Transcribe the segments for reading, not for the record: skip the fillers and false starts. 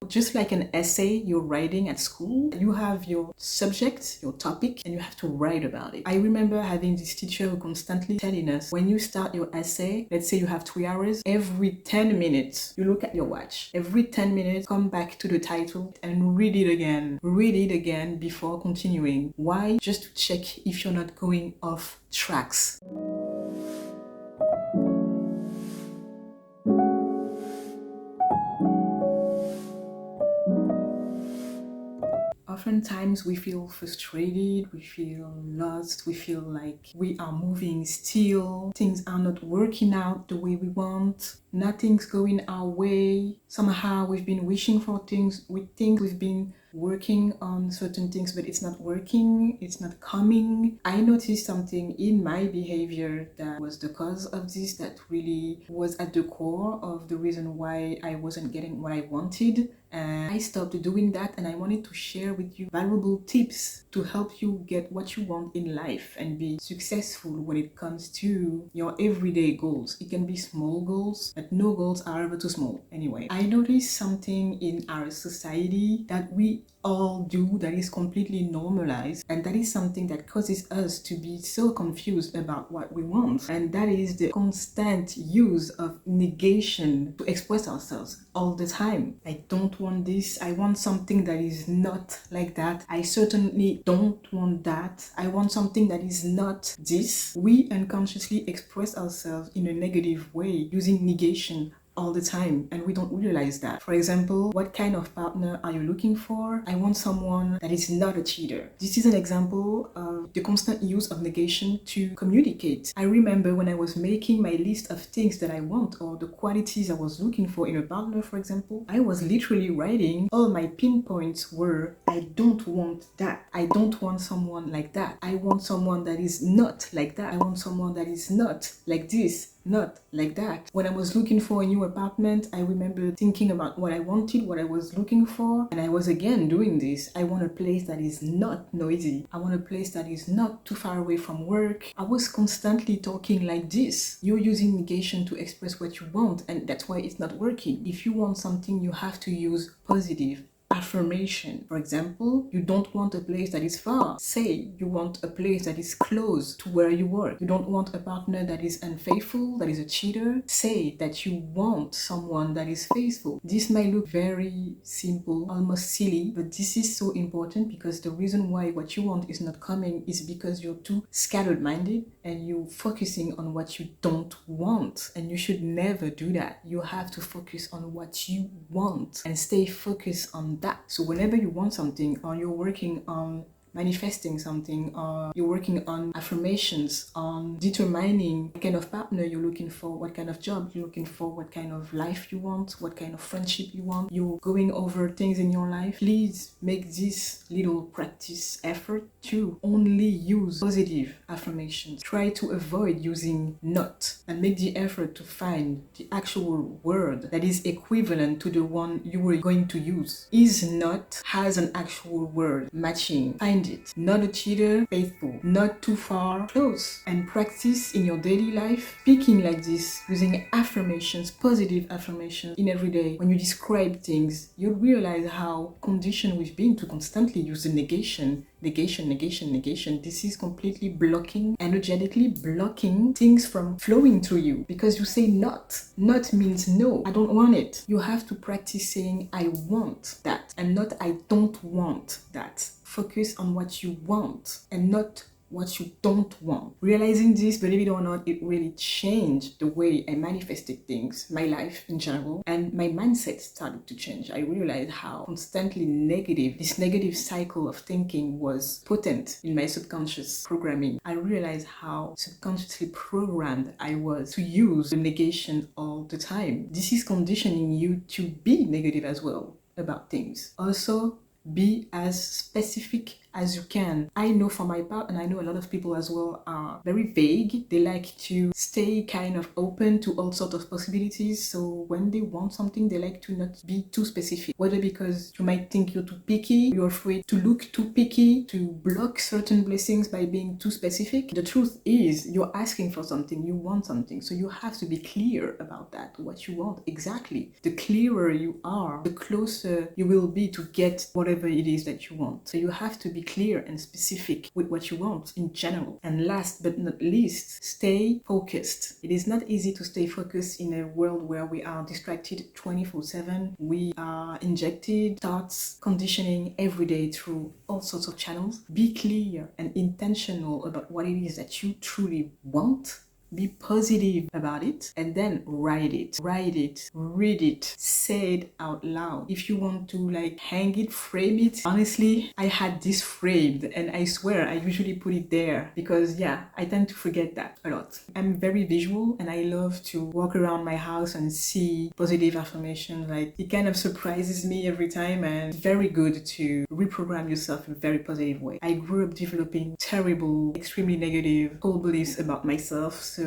just like an essay you're writing at school. You have your subject, your topic, and you have to write about it. I remember having this teacher who constantly telling us, when you start your essay, let's say you have 3 hours, every 10 minutes, you look at your watch. Every 10 minutes, come back to the title and read it again. Read it again before continuing. Why? Just to check if you're not going off tracks. Oftentimes we feel frustrated, we feel lost, we feel like we are moving still, things are not working out the way we want, nothing's going our way. Somehow we've been wishing for things, we think we've been working on certain things, but it's not working, it's not coming. I noticed something in my behavior that was the cause of this, that really was at the core of the reason why I wasn't getting what I wanted. And I stopped doing that, and I wanted to share with you valuable tips to help you get what you want in life and be successful when it comes to your everyday goals. It can be small goals, but no goals are ever too small. Anyway, I noticed something in our society that we all do that is completely normalized, and that is something that causes us to be so confused about what we want, and that is the constant use of negation to express ourselves all the time. I don't want this, I want something that is not like that, I certainly don't want that, I want something that is not this. We unconsciously express ourselves in a negative way using negation all the time, and we don't realize that. For example, what kind of partner are you looking for? I want someone that is not a cheater. This is an example of the constant use of negation to communicate. I remember when I was making my list of things that I want, or the qualities I was looking for in a partner, for example, I was literally writing, all my pinpoints were, I don't want that, I don't want someone like that, I want someone that is not like that, I want someone that is not like this, not like that. When I was looking for a new apartment, I remember thinking about what I wanted, what I was looking for, and I was again doing this. I want a place that is not noisy. I want a place that is not too far away from work. I was constantly talking like this. You're using negation to express what you want, and that's why it's not working. If you want something, you have to use positive affirmation. For example, you don't want a place that is far. Say you want a place that is close to where you work. You don't want a partner that is unfaithful, that is a cheater. Say that you want someone that is faithful. This might look very simple, almost silly, but this is so important, because the reason why what you want is not coming is because you're too scattered minded and you're focusing on what you don't want, and you should never do that. You have to focus on what you want and stay focused on that. So whenever you want something, or you're working on manifesting something, or you're working on affirmations, on determining what kind of partner you're looking for, what kind of job you're looking for, what kind of life you want, what kind of friendship you want, you're going over things in your life, please make this little practice effort to only use positive affirmations. Try to avoid using not, and make the effort to find the actual word that is equivalent to the one you were going to use. Is not has an actual word matching. Find it. Not a cheater, faithful. Not too far, close. And practice in your daily life speaking like this, using affirmations, positive affirmations in every day. When you describe things, you'll realize how conditioned we've been to constantly use the negation. This is completely blocking, energetically blocking things from flowing through you, because you say not. Not means no, I don't want it. You have to practice saying I want that, and not I don't want that. Focus on what you want and not what you don't want. Realizing this, believe it or not, it really changed the way I manifested things, my life in general, and my mindset started to change. I realized how constantly negative, this negative cycle of thinking was potent in my subconscious programming. I realized how subconsciously programmed I was to use the negation all the time. This is conditioning you to be negative as well about things. Also, be as specific as you can. I know for my part, and I know a lot of people as well are very vague. They like to stay kind of open to all sorts of possibilities. So when they want something, they like to not be too specific. Whether because you might think you're too picky, you're afraid to look too picky, to block certain blessings by being too specific. The truth is, you're asking for something, you want something. So you have to be clear about that, what you want exactly. The clearer you are, the closer you will be to get whatever it is that you want. So you have to be clear and specific with what you want in general. And last but not least, stay focused. It is not easy to stay focused in a world where we are distracted 24/7. We are injected thoughts, conditioning every day through all sorts of channels. Be clear and intentional about what it is that you truly want. Be positive about it, and then write it, read it, say it out loud. If you want to like hang it, frame it. Honestly, I had this framed, and I swear I usually put it there because I tend to forget that a lot. I'm very visual, and I love to walk around my house and see positive affirmation. Like, it kind of surprises me every time, and it's very good to reprogram yourself in a very positive way. I grew up developing terrible, extremely negative core beliefs about myself, so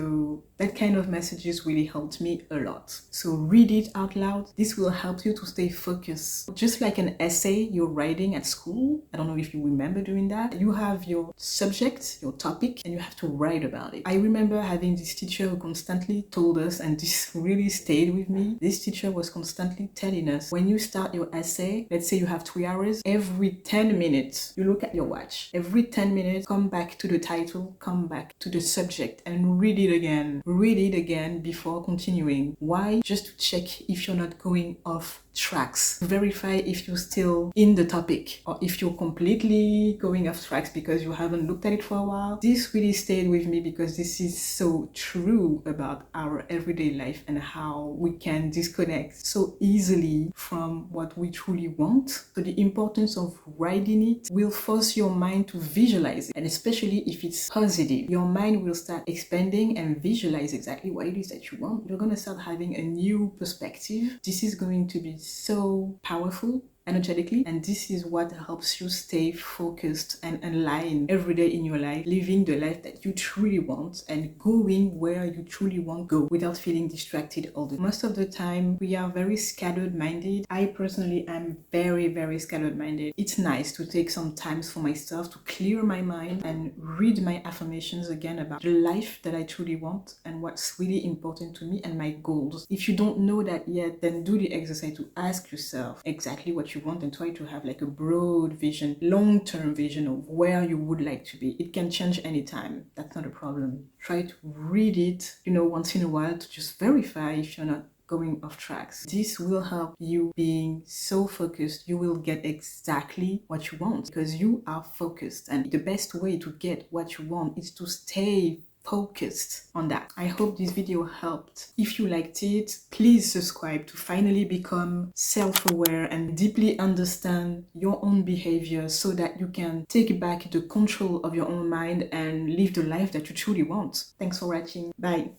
that kind of messages really helped me a lot. So read it out loud. This will help you to stay focused. Just like an essay you're writing at school. I don't know if you remember doing that. You have your subject, your topic, and you have to write about it. I remember having this teacher who constantly told us, and this really stayed with me. This teacher was constantly telling us, when you start your essay, let's say you have 3 hours, every 10 minutes, you look at your watch. Every 10 minutes, come back to the title, come back to the subject, and read it again. Read it again before continuing. Why? Just to check if you're not going off tracks. Verify if you're still in the topic, or if you're completely going off tracks because you haven't looked at it for a while. This really stayed with me because this is so true about our everyday life and how we can disconnect so easily from what we truly want. So the importance of writing it will force your mind to visualize it, and especially if it's positive, your mind will start expanding and visualize exactly what it is that you want. You're going to start having a new perspective. This is going to be so powerful energetically, and this is what helps you stay focused and aligned every day in your life, living the life that you truly want and going where you truly want to go without feeling distracted all the time. Most of the time we are very scattered minded. I personally am very scattered minded. It's nice to take some time for myself to clear my mind and read my affirmations again about the life that I truly want and what's really important to me and my goals. If you don't know that yet, then do the exercise to ask yourself exactly what you want and try to have like a broad vision, long-term vision of where you would like to be. It can change anytime. That's not a problem. Try to read it, once in a while to just verify if you're not going off tracks. This will help you being so focused. You will get exactly what you want because you are focused, and the best way to get what you want is to stay focused on that. I hope this video helped. If you liked it, please subscribe to finally become self-aware and deeply understand your own behavior so that you can take back the control of your own mind and live the life that you truly want. Thanks for watching. Bye.